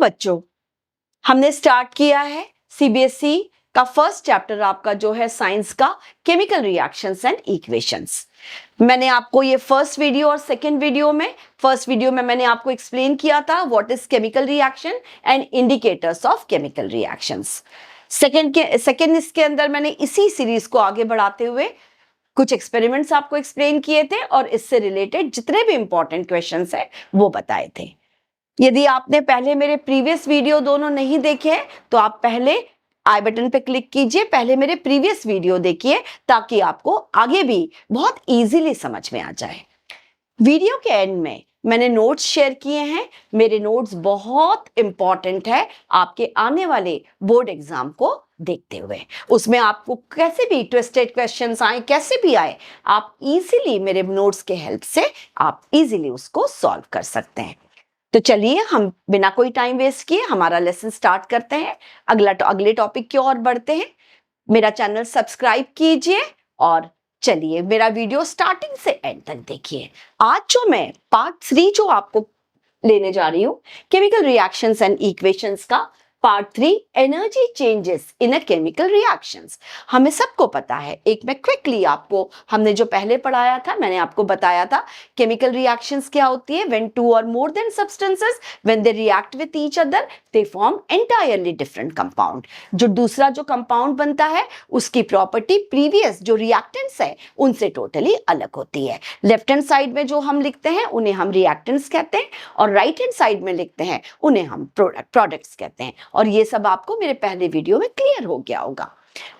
बच्चों, हमने स्टार्ट किया है सीबीएसई का फर्स्ट चैप्टर आपका जो है साइंस का केमिकल रिएक्शंस एंड इक्वेशंस। मैंने आपको ये फर्स्ट वीडियो और सेकंड वीडियो में, फर्स्ट वीडियो में मैंने आपको एक्सप्लेन किया था what is chemical reaction and indicators of chemical reactions. Second इसके अंदर मैंने इसी सीरीज को आगे बढ़ाते हुए कुछ एक्सपेरिमेंट्स आपको एक्सप्लेन किए थे और इससे रिलेटेड जितने भी इंपॉर्टेंट क्वेश्चंस है वो बताए थे। यदि आपने पहले मेरे प्रीवियस वीडियो दोनों नहीं देखे हैं तो आप पहले आई बटन पे क्लिक कीजिए, पहले मेरे प्रीवियस वीडियो देखिए ताकि आपको आगे भी बहुत इजीली समझ में आ जाए। वीडियो के एंड में मैंने नोट्स शेयर किए हैं। मेरे नोट्स बहुत इंपॉर्टेंट है आपके आने वाले बोर्ड एग्जाम को देखते हुए। उसमें आपको कैसे भी ट्विस्टेड क्वेश्चंस आए, कैसे भी आए, आप इजीली मेरे नोट्स के हेल्प से आप इजीली उसको सॉल्व कर सकते हैं। तो चलिए हम बिना कोई टाइम वेस्ट किए हमारा लेसन स्टार्ट करते हैं। अगले टॉपिक की ओर बढ़ते हैं। मेरा चैनल सब्सक्राइब कीजिए और चलिए मेरा वीडियो स्टार्टिंग से एंड तक देखिए। आज जो मैं पार्ट 3 जो आपको लेने जा रही हूं, केमिकल रिएक्शंस एंड इक्वेशंस का part 3, energy changes in a chemical reactions. हमें सबको पता है, एक मैं क्विकली आपको, हमने जो पहले पढ़ाया था मैंने आपको बताया था केमिकल रिएक्शंस क्या होती है। व्हेन टू और more than substances when they react with each other they form entirely different compound. जो दूसरा जो कंपाउंड बनता है उसकी प्रॉपर्टी प्रीवियस जो रिएक्टेंट्स है उनसे टोटली अलग होती है। लेफ्ट हैंड साइड में जो हम लिखते हैं उन्हें हम रिएक्टेंट्स कहते हैं और राइट हैंड साइड में लिखते हैं उन्हें हम प्रोडक्ट्स कहते हैं। और ये सब आपको मेरे पहले वीडियो में क्लियर हो गया होगा।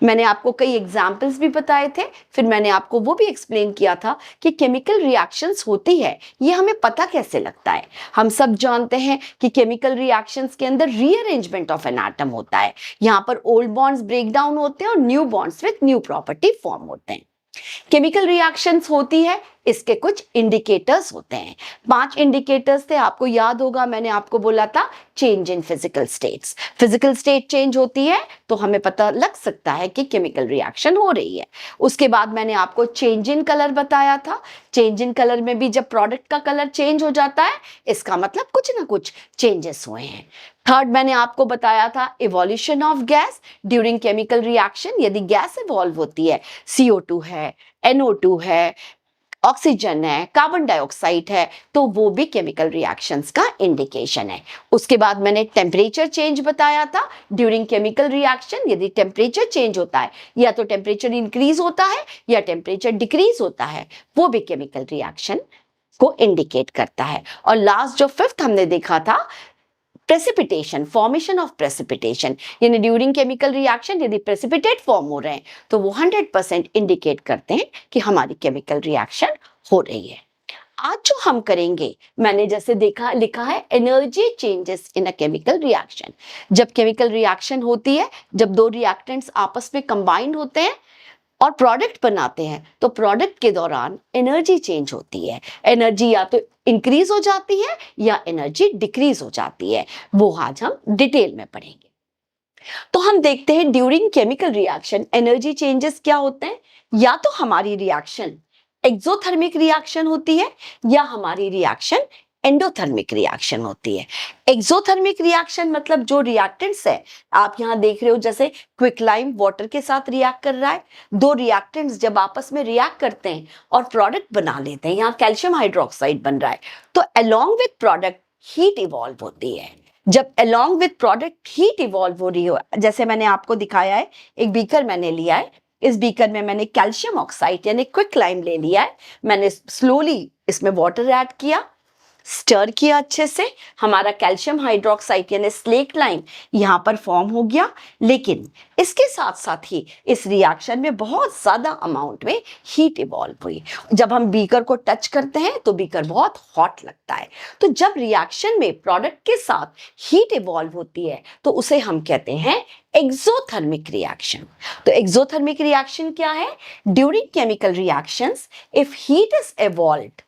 मैंने आपको कई एग्जाम्पल्स भी बताए थे, फिर मैंने आपको वो भी एक्सप्लेन किया था कि केमिकल रिएक्शंस होती है ये हमें पता कैसे लगता है। हम सब जानते हैं कि केमिकल रिएक्शंस के अंदर रीअरेंजमेंट ऑफ एन एटम होता है। यहाँ पर ओल्ड बॉन्ड्स ब्रेक डाउन होते हैं और new bonds with new property form होते हैं। केमिकल रिएक्शंस होती है, इसके कुछ इंडिकेटर्स होते हैं। 5 इंडिकेटर्स थे, आपको याद होगा मैंने आपको बोला था change in physical states. Physical state change होती है तो हमें पता लग सकता है कि केमिकल रिएक्शन हो रही है। उसके बाद मैंने आपको चेंज इन कलर बताया था। चेंज इन कलर में भी जब प्रोडक्ट का कलर चेंज हो जाता है इसका मतलब कुछ ना कुछ चेंजेस हुए हैं। थर्ड मैंने आपको बताया था evolution of gas during chemical reaction. यदि गैस इवॉल्व होती है, CO2 है, NO2 है, ऑक्सीजन है, कार्बन डाइऑक्साइड है, तो वो भी केमिकल रिएक्शंस का इंडिकेशन है। उसके बाद मैंने टेम्परेचर चेंज बताया था ड्यूरिंग केमिकल रिएक्शन। यदि टेम्परेचर चेंज होता है, या तो टेम्परेचर इंक्रीज होता है या टेम्परेचर डिक्रीज होता है, वो भी केमिकल रिएक्शन को इंडिकेट करता है। और लास्ट जो 5th हमने देखा था प्रेसिपिटेशन, फॉर्मेशन ऑफ प्रेसिपिटेशन, यानी ड्यूरिंग केमिकल रिएक्शन यदि प्रेसिपिटेट फॉर्म हो रहे हैं तो वो 100% इंडिकेट करते हैं कि हमारी केमिकल रिएक्शन हो रही है। आज जो हम करेंगे, मैंने जैसे लिखा है energy changes in a chemical reaction. जब केमिकल रिएक्शन होती है, जब 2 रिएक्टेंट्स आपस में कंबाइंड होते हैं और प्रोडक्ट बनाते हैं तो प्रोडक्ट के दौरान एनर्जी चेंज होती है। एनर्जी या तो इंक्रीज हो जाती है या एनर्जी डिक्रीज हो जाती है, वो आज हम डिटेल में पढ़ेंगे। तो हम देखते हैं during chemical reaction energy changes क्या होते हैं। या तो हमारी रिएक्शन एक्सोथर्मिक रिएक्शन होती है या हमारी रिएक्शन एंडोथर्मिक रिएक्शन होती है। एक्सोथर्मिक रिएक्शन मतलब जो रिएक्टेंट्स है, आप यहां देख रहे हो जैसे क्विकलाइम वाटर के साथ रिएक्ट कर रहा है। 2 रिएक्टेंट्स जब आपस में रिएक्ट करते हैं और प्रोडक्ट बना लेते हैं, यहाँ कैल्शियम हाइड्रोक्साइड बन रहा है, तो along with product heat evolve होती है। जब along with product heat evolve हो रही हो, जैसे मैंने आपको दिखाया है, एक बीकर मैंने लिया है, इस बीकर में मैंने कैल्शियम ऑक्साइड यानी क्विकलाइम ले लिया है। मैंने स्लोली इसमें वाटर ऐड किया, स्टर किया अच्छे से, हमारा कैल्शियम हाइड्रोक्साइड यानी स्लेट लाइन यहाँ पर फॉर्म हो गया। लेकिन इसके साथ साथ ही इस रिएक्शन में बहुत ज्यादा अमाउंट में हीट इवॉल्व हुई। जब हम बीकर को टच करते हैं तो बीकर बहुत हॉट लगता है। तो जब रिएक्शन में प्रोडक्ट के साथ हीट इवॉल्व होती है तो उसे हम कहते हैं एक्सोथर्मिक रिएक्शन। तो एक्सोथर्मिक रिएक्शन क्या है? During chemical reactions if heat is evolved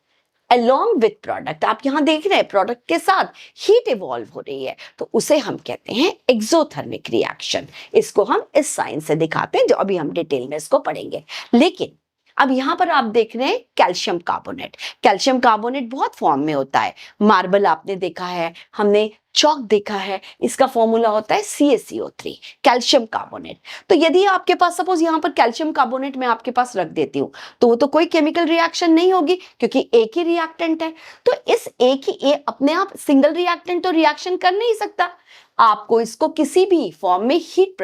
along with product, आप यहां देख रहे हैं प्रोडक्ट के साथ हीट इवॉल्व हो रही है, तो उसे हम कहते हैं एक्सोथर्मिक रिएक्शन। इसको हम इस साइन से दिखाते हैं जो अभी हम डिटेल में इसको पढ़ेंगे। लेकिन अब यहाँ पर आप देख रहे हैं कैल्शियम कार्बोनेट। कैल्शियम कार्बोनेट बहुत फॉर्म में होता है, मार्बल आपने देखा है, हमने चौक देखा है, इसका फॉर्मूला होता है CaCO3, कैल्शियम कार्बोनेट। तो यदि आपके पास सपोज यहाँ पर कैल्शियम कार्बोनेट मैं आपके पास रख देती हूँ तो वो तो कोई केमिकल रिएक्शन नहीं होगी क्योंकि एक ही रिएक्टेंट है। तो इस एक ही अपने आप सिंगल रिएक्टेंट तो रिएक्शन कर नहीं सकता, आपको इसको किसी भी फॉर्म में हीट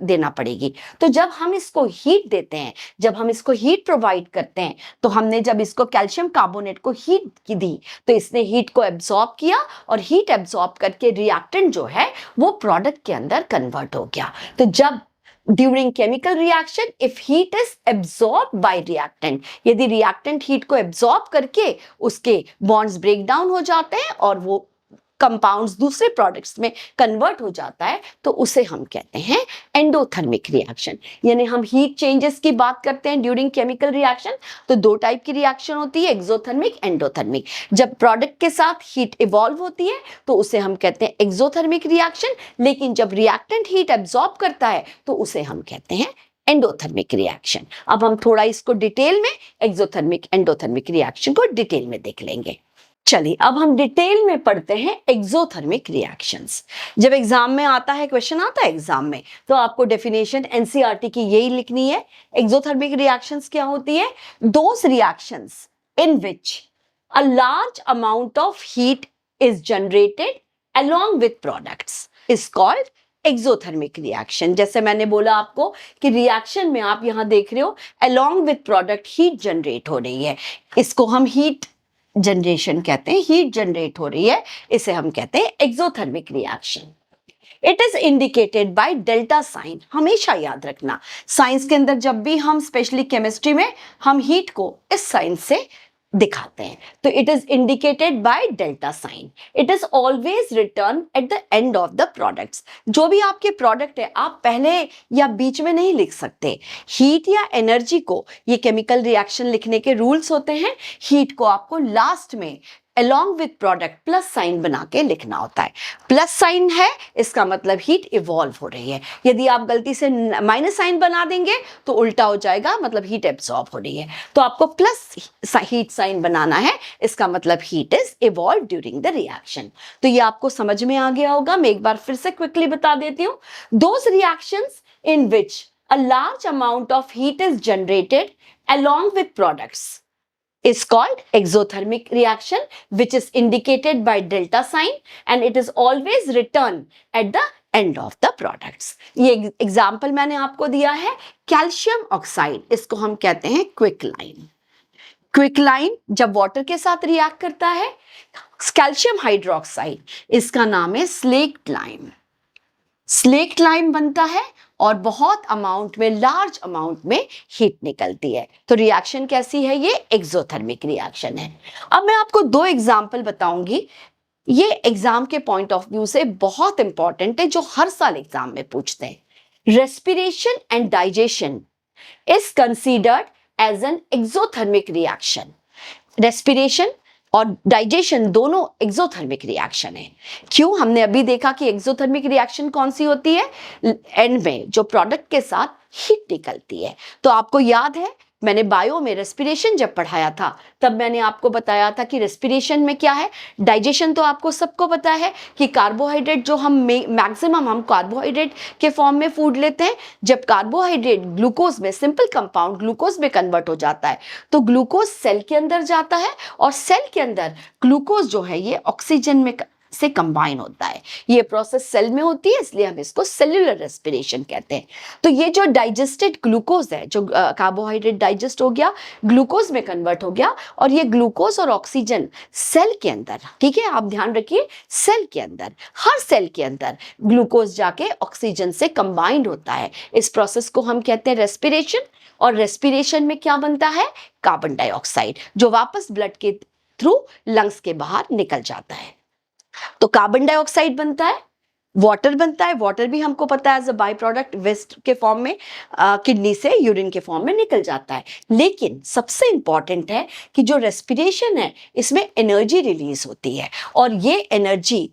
देना पड़ेगी। तो जब हम इसको हीट देते हैं, जब हम इसको हीट प्रोवाइड करते हैं, तो हमने जब इसको कैल्शियम कार्बोनेट को हीट की दी तो इसने हीट को एब्जॉर्ब किया और हीट एब्जॉर्ब करके रिएक्टेंट जो है वो प्रोडक्ट के अंदर कन्वर्ट हो गया। तो जब during chemical reaction if heat is absorb by reactant, यदि रिएक्टेंट हीट को एब्जॉर्ब करके उसके बॉन्ड्स ब्रेक डाउन हो जाते हैं और वो कंपाउंड्स दूसरे प्रोडक्ट्स में कन्वर्ट हो जाता है तो उसे हम कहते हैं एंडोथर्मिक रिएक्शन। यानी हम हीट चेंजेस की बात करते हैं ड्यूरिंग केमिकल रिएक्शन तो दो टाइप की रिएक्शन होती है, एक्सोथर्मिक, एंडोथर्मिक। जब प्रोडक्ट के साथ हीट इवॉल्व होती है तो उसे हम कहते हैं एक्सोथर्मिक रिएक्शन, लेकिन जब रिएक्टेंट हीट एब्जॉर्ब करता है तो उसे हम कहते हैं एंडोथर्मिक रिएक्शन। अब हम थोड़ा इसको डिटेल में एक्सोथर्मिक एंडोथर्मिक रिएक्शन को डिटेल में देख लेंगे। चलिए अब हम डिटेल में पढ़ते हैं एक्सोथर्मिक रिएक्शंस। जब एग्जाम में आता है, क्वेश्चन आता है एग्जाम में, तो आपको डेफिनेशन एनसीईआरटी की यही लिखनी है। एक्सोथर्मिक रिएक्शंस क्या होती है? Those reactions in which a large amount of heat is generated along with products is called exothermic reaction. जैसे मैंने बोला आपको कि रिएक्शन में आप यहां देख रहे हो along with product heat generate हो रही है, इसको हम हीट जनरेशन कहते हैं, हीट जनरेट हो रही है, इसे हम कहते हैं exothermic reaction. It is indicated by delta sign. हमेशा याद रखना साइंस के अंदर जब भी हम स्पेशली केमिस्ट्री में हम हीट को इस साइन से दिखाते हैं तो it is indicated by delta sign. It is always return at the end of the products. जो भी आपके प्रोडक्ट है आप पहले या बीच में नहीं लिख सकते। हीट या एनर्जी को, ये केमिकल रिएक्शन लिखने के रूल्स होते हैं, हीट को आपको लास्ट में along with product plus sign बना के लिखना होता है। प्लस साइन है इसका मतलब हीट इवॉल्व हो रही है, यदि आप गलती से माइनस साइन बना देंगे तो उल्टा हो जाएगा, मतलब हीट एब्सॉर्ब हो रही है। तो आपको प्लस हीट साइन बनाना है, इसका मतलब heat is evolve during the reaction. तो ये आपको समझ में आ गया होगा। मैं एक बार फिर से क्विकली बता देती हूँ। Those reactions in which a large amount of heat is generated along with products is called exothermic reaction, which is indicated by delta sign and it is always written at the end of the products। ये example मैंने आपको दिया है calcium oxide, इसको हम कहते हैं क्विकलाइन। क्विकलाइन जब वाटर के साथ रिएक्ट करता है, कैल्शियम हाइड्रोक्साइड इसका नाम है स्लेक्ट लाइम। स्लेक्ट लाइम बनता है और बहुत अमाउंट में, लार्ज अमाउंट में हीट निकलती है। तो रिएक्शन कैसी है? ये एक्सोथर्मिक रिएक्शन है। अब मैं आपको दो एग्जाम्पल बताऊंगी, ये एग्जाम के पॉइंट ऑफ व्यू से बहुत इंपॉर्टेंट है, जो हर साल एग्जाम में पूछते हैं। Respiration and digestion is considered as an exothermic reaction. Respiration और डाइजेशन दोनों एक्सोथर्मिक रिएक्शन है। क्यों? हमने अभी देखा कि एक्सोथर्मिक रिएक्शन कौन सी होती है? एंड में जो प्रोडक्ट के साथ हीट निकलती है। तो आपको याद है मैंने बायो में रेस्पिरेशन जब पढ़ाया था तब मैंने आपको बताया था कि रेस्पिरेशन में क्या है। डाइजेशन तो आपको सबको पता है कि कार्बोहाइड्रेट जो हम मैक्सिमम हम कार्बोहाइड्रेट के फॉर्म में फूड लेते हैं, जब कार्बोहाइड्रेट ग्लूकोज में, सिंपल कंपाउंड ग्लूकोज में कन्वर्ट हो जाता है तो ग्लूकोज सेल के अंदर जाता है और सेल के अंदर ग्लूकोज जो है ये ऑक्सीजन में से कंबाइन होता है। ये प्रोसेस सेल में होती है, इसलिए हम इसको सेल्यूलर रेस्पिरेशन कहते हैं। तो ये जो डाइजेस्टेड ग्लूकोज है, जो कार्बोहाइड्रेट डाइजेस्ट हो गया, ग्लूकोज में कन्वर्ट हो गया, और ये ग्लूकोज और ऑक्सीजन सेल के अंदर, ठीक है, आप ध्यान रखिए, सेल के अंदर, हर सेल के अंदर ग्लूकोज जाके ऑक्सीजन से कंबाइंड होता है। इस प्रोसेस को हम कहते हैं रेस्पिरेशन। और रेस्पिरेशन में क्या बनता है? कार्बन डाइऑक्साइड, जो वापस ब्लड के थ्रू लंग्स के बाहर निकल जाता है। तो कार्बन डाइऑक्साइड बनता है, वाटर बनता है, वाटर भी हमको पता है as a by product waste के फॉर्म में किडनी से यूरिन के फॉर्म में निकल जाता है। लेकिन सबसे इंपॉर्टेंट है कि जो रेस्पिरेशन है इसमें एनर्जी रिलीज होती है, और ये एनर्जी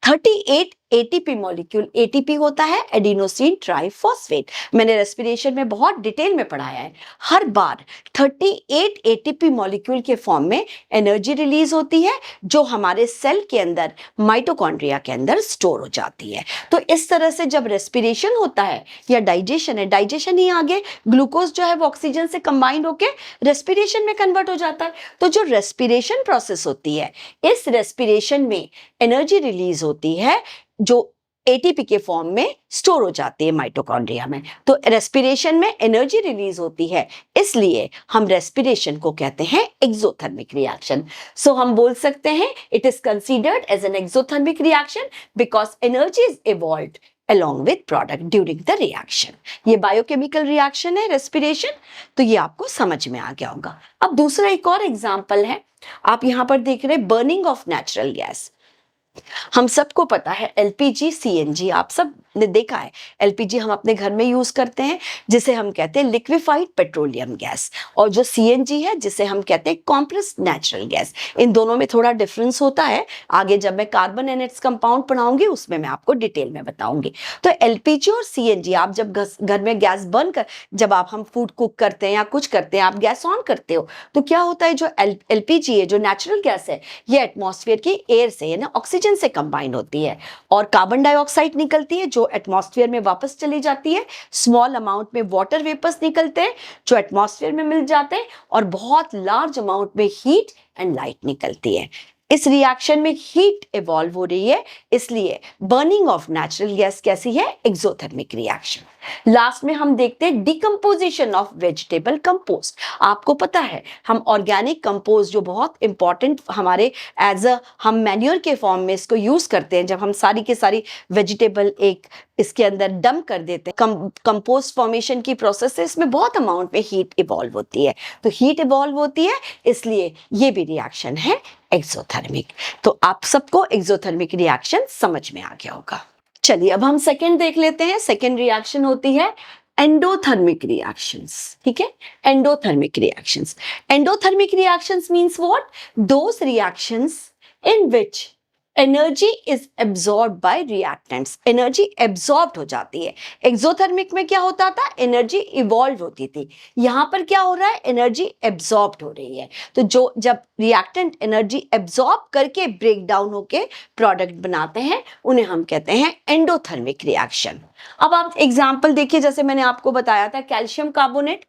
38 एटीपी मॉलिक्यूल, एटीपी होता है एडिनोसिन ट्राइफॉस्फेट। मैंने रेस्पिरेशन में बहुत डिटेल में पढ़ाया है। हर बार 38 एटीपी मॉलिक्यूल के फॉर्म में एनर्जी रिलीज होती है जो हमारे सेल के अंदर माइटोकॉन्ड्रिया के अंदर स्टोर हो जाती है। तो इस तरह से जब रेस्पिरेशन होता है या डाइजेशन है, डाइजेशन ही आगे ग्लूकोज जो है वो ऑक्सीजन से कंबाइंड होके रेस्पिरेशन में कन्वर्ट हो जाता है। तो जो रेस्पिरेशन प्रोसेस होती है, इस रेस्पिरेशन में एनर्जी रिलीज होती है जो एटीपी के फॉर्म में स्टोर हो जाती है माइटोकॉन्ड्रिया में। तो रेस्पिरेशन में एनर्जी रिलीज होती है, इसलिए हम रेस्पिरेशन को कहते हैं एक्सोथर्मिक रिएक्शन। सो हम बोल सकते हैं it is considered as an exothermic reaction because energy is evolved along with product during the reaction। ये बायोकेमिकल रिएक्शन है रेस्पिरेशन, तो ये आपको समझ में आ गया होगा। अब दूसरा एक और एग्जांपल है, आप यहां पर देख रहे हैं बर्निंग ऑफ नेचुरल गैस। हम सबको पता है एलपीजी सीएनजी, आप सब ने देखा है। एलपीजी हम अपने घर में यूज करते हैं जिसे हम कहते हैं लिक्विफाइड पेट्रोलियम गैस, और जो सीएनजी है जिसे हम कहते हैं कॉम्प्रेस्ड नेचुरल गैस। इन दोनों में थोड़ा डिफरेंस होता है, आगे जब मैं कार्बन एंड इट्स कंपाउंड पढ़ाऊंगी उसमें मैं आपको डिटेल में बताऊंगी। तो एलपीजी और सीएनजी, आप जब घर में गैस बर्न कर, जब हम फूड कुक करते हैं या कुछ करते हैं, आप गैस ऑन करते हो तो क्या होता है, जो एलपीजी है, जो नेचुरल गैस है, ये एटमॉस्फेयर की एयर से यानी ऑक्सीजन से कंबाइन होती है और कार्बन डाइऑक्साइड निकलती है जो एटमॉस्फेयर में वापस चली जाती है। स्मॉल अमाउंट में वाटर वेपर्स निकलते हैं जो एटमॉस्फेयर में मिल जाते हैं और बहुत लार्ज अमाउंट में हीट एंड लाइट निकलती है। इस रिएक्शन में हीट इवॉल्व हो रही है, इसलिए बर्निंग ऑफ नेचुरल गैस कैसी है, एक्सोथर्मिक रिएक्शन। लास्ट में हम देखते हैं डिकम्पोजिशन ऑफ वेजिटेबल कंपोस्ट। आपको पता है हम ऑर्गेनिक कंपोस्ट जो बहुत इंपॉर्टेंट हमारे एज अ हम मैन्योर के फॉर्म में इसको यूज करते हैं, जब हम सारी के सारी वेजिटेबल एक इसके अंदर डंप कर देते हैं, कंपोस्ट फॉर्मेशन की प्रोसेस से इसमें बहुत अमाउंट में हीट इवॉल्व होती है। तो हीट इवॉल्व होती है, इसलिए ये भी रिएक्शन है एक्सोथर्मिक। तो आप सबको एक्सोथर्मिक रिएक्शन समझ में आ गया होगा। चलिए अब हम सेकंड देख लेते हैं। सेकंड रिएक्शन होती है एंडोथर्मिक रिएक्शंस। ठीक है, endothermic reactions. Endothermic reactions means what, those reactions in which energy is absorb by reactants, energy absorb हो जाती है। एक्सोथर्मिक में क्या होता था, एनर्जी इवॉल्व होती थी, यहां पर क्या हो रहा है, एनर्जी एब्सॉर्ब हो रही है। तो जो जब रिएक्टेंट एनर्जी एब्सॉर्ब करके ब्रेक डाउन होके प्रोडक्ट बनाते हैं उन्हें हम कहते हैं एंडोथर्मिक रिएक्शन। अब आप एग्जांपल देखिए, जैसे मैंने आपको बताया था कैल्शियम कार्बोनेट,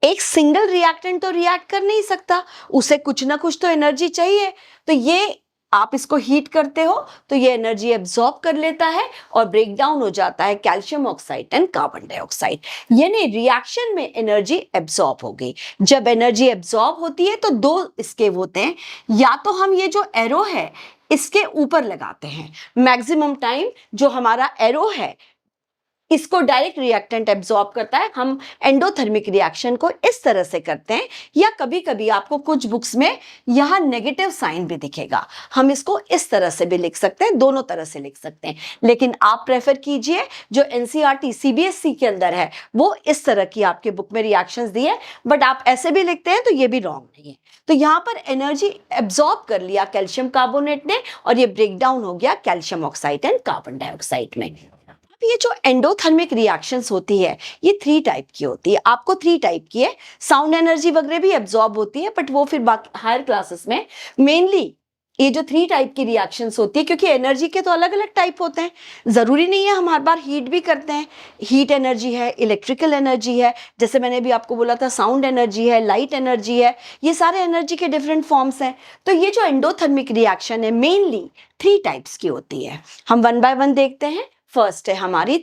एक सिंगल रिएक्टेंट तो रिएक्ट कर नहीं सकता, उसे कुछ ना कुछ तो एनर्जी चाहिए। तो ये आप इसको हीट करते हो तो ये एनर्जी एब्सॉर्ब कर लेता है और ब्रेक डाउन हो जाता है calcium oxide and carbon dioxide, यानी रिएक्शन में एनर्जी एब्सॉर्ब हो गई। जब एनर्जी एब्सॉर्ब होती है तो दो इसके होते हैं, या तो हम ये जो एरो है इसके ऊपर लगाते हैं, मैक्सिमम टाइम जो हमारा एरो है इसको डायरेक्ट रिएक्टेंट एब्सॉर्ब करता है, हम एंडोथर्मिक रिएक्शन को इस तरह से करते हैं। या कभी कभी आपको कुछ बुक्स में यहां नेगेटिव साइन भी दिखेगा, हम इसको इस तरह से भी लिख सकते हैं, दोनों तरह से लिख सकते हैं, लेकिन आप प्रेफर कीजिए जो एनसीईआरटी सीबीएसई के अंदर है वो इस तरह की आपके बुक में रिएक्शंस दी है, बट आप ऐसे भी लिखते हैं तो ये भी रॉन्ग नहीं है। तो यहां पर एनर्जी एब्सॉर्ब कर लिया कैल्शियम कार्बोनेट ने और ये ब्रेक डाउन हो गया calcium oxide and carbon dioxide में। ये जो एंडोथर्मिक रिएक्शंस होती है ये 3 टाइप की होती है, आपको 3 टाइप की है। साउंड एनर्जी वगैरह भी एब्सॉर्ब होती है, बट वो फिर बाकी हायर क्लासेस में। मेनली ये जो 3 टाइप की रिएक्शंस होती है, क्योंकि एनर्जी के तो अलग अलग टाइप होते हैं, जरूरी नहीं है हम हर बार हीट भी करते हैं। हीट एनर्जी है, इलेक्ट्रिकल एनर्जी है, जैसे मैंने भी आपको बोला था साउंड एनर्जी है, लाइट एनर्जी है, ये सारे एनर्जी के डिफरेंट फॉर्म्स हैं। तो ये जो एंडोथर्मिक रिएक्शन है मेनली 3 टाइप्स की होती है, हम 1 बाय 1 देखते हैं। फर्स्ट है हमारी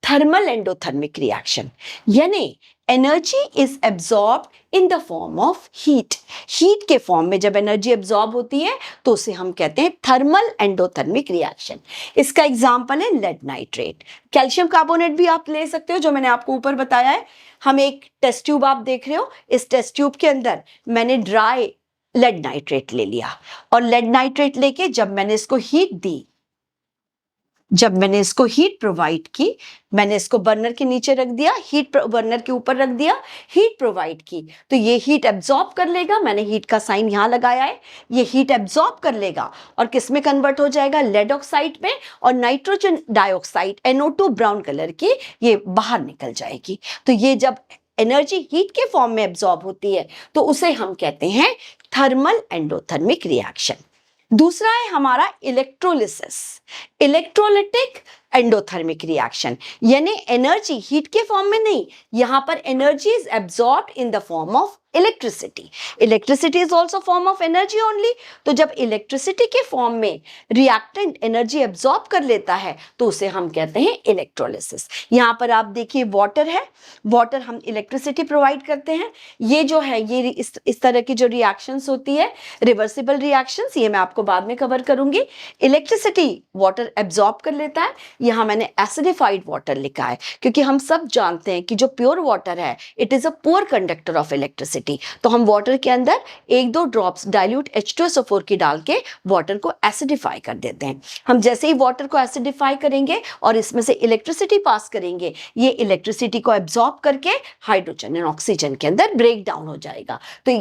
थर्मल एंडोथर्मिक रिएक्शन, यानी energy is absorb in the form of heat. Heat के फॉर्म में जब एनर्जी एब्सॉर्ब होती है तो उसे हम कहते हैं थर्मल एंडोथर्मिक रिएक्शन। इसका एग्जांपल है लेड नाइट्रेट। कैल्शियम कार्बोनेट भी आप ले सकते हो, जो मैंने आपको ऊपर बताया है। हम एक टेस्ट ट्यूब आप देख रहे हो, इस टेस्ट ट्यूब के अंदर मैंने ड्राई लेड नाइट्रेट ले लिया और लेड नाइट्रेट लेके जब मैंने इसको हीट दी, जब मैंने इसको हीट प्रोवाइड की, मैंने इसको बर्नर के नीचे रख दिया, हीट बर्नर के ऊपर रख दिया, हीट प्रोवाइड की, तो ये हीट एब्जॉर्ब कर लेगा। मैंने हीट का साइन यहां लगाया है, ये हीट एब्जॉर्ब कर लेगा और किस में कन्वर्ट हो जाएगा, लेड ऑक्साइड में, और nitrogen dioxide NO2 brown colour की ये बाहर निकल जाएगी। तो ये जब एनर्जी हीट के फॉर्म में एब्जॉर्ब होती है तो उसे हम कहते हैं थर्मल एंडोथर्मिक रिएक्शन। दूसरा है हमारा इलेक्ट्रोलिसिस, इलेक्ट्रोलिटिक एंडोथर्मिक रिएक्शन, यानी एनर्जी हीट के फॉर्म में नहीं, यहां पर energy is absorbed in the form of electricity. Electricity is also form of energy only. तो जब इलेक्ट्रिसिटी के फॉर्म में रिएक्टेंट एनर्जी एब्जॉर्ब कर लेता है तो उसे हम कहते हैं इलेक्ट्रोलिसिस। यहां पर आप देखिए वाटर है, वाटर हम इलेक्ट्रिसिटी प्रोवाइड करते हैं। ये जो है ये इस तरह की जो रिएक्शंस होती है रिवर्सिबल रिएक्शंस, ये मैं आपको बाद में कवर करूंगी। इलेक्ट्रिसिटी वाटर एब्जॉर्ब कर लेता है। यहां मैंने एसिडिफाइड वाटर लिखा है क्योंकि हम सब जानते हैं कि जो प्योर वाटर है it is a poor conductor of electricity. तो हम वाटर के अंदर 1-2 ड्रॉप्स डाइल्यूट H2SO4 की डाल के वाटर को एसिडिफाई कर देते हैं। हम जैसे ही वाटर को एसिडिफाई करेंगे और इसमें से इलेक्ट्रिसिटी पास करेंगे, ये इलेक्ट्रिसिटी को एब्जॉर्ब करके हाइड्रोजन एंड ऑक्सीजन के अंदर ब्रेक डाउन हो जाएगा। तो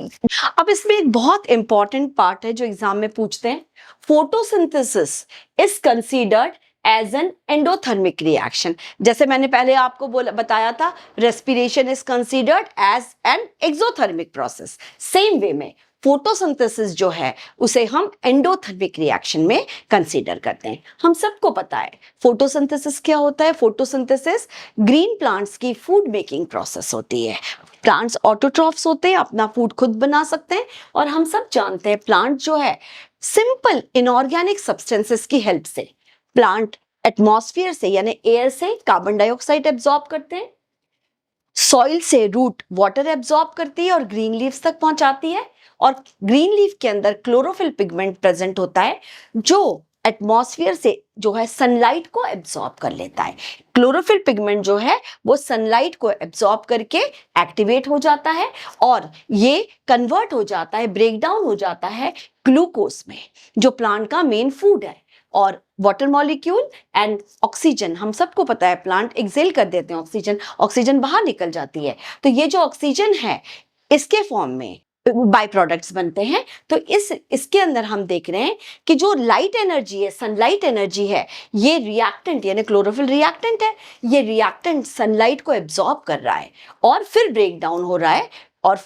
अब इसमें एक बहुत इंपॉर्टेंट पार्ट है जो एग्जाम में पूछते हैं, photosynthesis is considered as an endothermic reaction. जैसे मैंने पहले आपको बताया था, respiration is considered as an exothermic process. Same way में फोटोसिंथेसिस जो है उसे हम एंडोथर्मिक रिएक्शन में कंसीडर करते हैं। हम सबको पता है फोटोसिंथेसिस क्या होता है। फोटोसिंथेसिस ग्रीन प्लांट्स की फूड मेकिंग प्रोसेस होती है। प्लांट्स ऑटोट्रॉफ्स होते हैं, अपना फूड खुद बना सकते हैं, और हम सब जानते हैं प्लांट जो है सिंपल इनऑर्गेनिक सब्सटेंसेस की हेल्प से, प्लांट एटमॉस्फेयर से यानी एयर से कार्बन डाइऑक्साइड एब्जॉर्ब करते हैं, सॉइल से रूट वाटर एब्जॉर्ब करती है और ग्रीन लीव्स तक पहुंचाती है, और ग्रीन लीफ के अंदर क्लोरोफिल पिगमेंट प्रेजेंट होता है जो एटमॉस्फेयर से जो है सनलाइट को एब्जॉर्ब कर लेता है। क्लोरोफिल पिगमेंट जो है वो सनलाइट को एब्जॉर्ब करके एक्टिवेट हो जाता है और ये कन्वर्ट हो जाता है, ब्रेक डाउन हो जाता है ग्लूकोज में, जो प्लांट का मेन फूड है। और वाटर मॉलिक्यूल एंड ऑक्सीजन, हम सबको पता है प्लांट एक्सेल कर देते हैं ऑक्सीजन, ऑक्सीजन बाहर निकल जाती है। तो ये जो ऑक्सीजन है इसके फॉर्म में बाय प्रोडक्ट्स बनते हैं। तो इसके अंदर हम देख रहे हैं कि जो लाइट एनर्जी है, सनलाइट एनर्जी है, ये रिएक्टेंट यानी क्लोरोफिल रिएक्टेंट है, ये रिएक्टेंट सनलाइट को एब्जॉर्ब कर रहा है और फिर ब्रेक डाउन हो रहा है और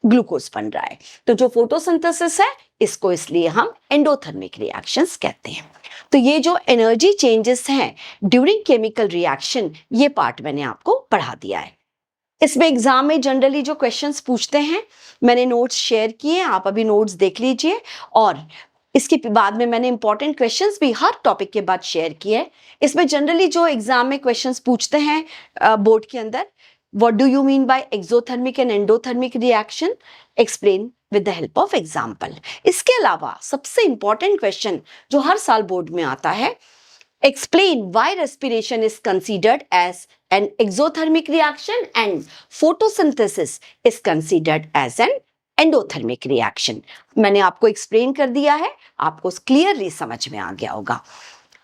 ग्लूकोज बन रहा है। तो जो फोटोसिंथेसिस है इसको इसलिए हम एंडोथर्मिक रिएक्शंस कहते हैं। तो ये जो एनर्जी चेंजेस हैं ड्यूरिंग केमिकल रिएक्शन, ये पार्ट मैंने आपको पढ़ा दिया है। इसमें एग्जाम में जनरली जो क्वेश्चंस पूछते हैं मैंने नोट्स शेयर किए, आप अभी नोट्स देख लीजिए, और इसके बाद में मैंने इंपॉर्टेंट क्वेश्चंस भी हर टॉपिक के बाद शेयर किए। इसमें जनरली जो एग्जाम में क्वेश्चंस पूछते हैं बोर्ड के अंदर, what do you mean by exothermic and endothermic reaction, explain with the help of example. इसके अलावा सबसे इंपॉर्टेंट क्वेश्चन जो हर साल बोर्ड में आता है, explain why respiration is considered as an exothermic reaction and photosynthesis is considered as an endothermic reaction। मैंने आपको एक्सप्लेन कर दिया है, आपको क्लियरली समझ में आ गया होगा।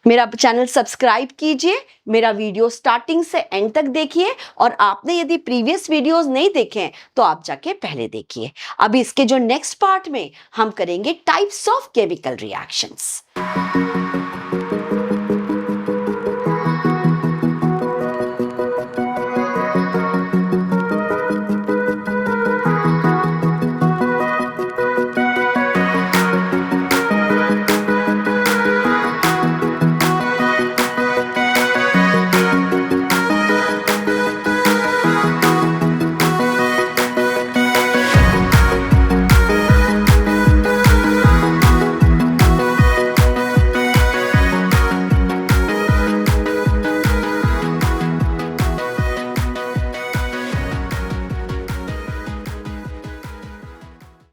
मेरा चैनल सब्सक्राइब कीजिए, मेरा वीडियो स्टार्टिंग से एंड तक देखिए, और आपने यदि प्रीवियस वीडियोस नहीं देखे हैं तो आप जाके पहले देखिए। अभी इसके जो नेक्स्ट पार्ट में हम करेंगे टाइप्स ऑफ केमिकल रिएक्शंस।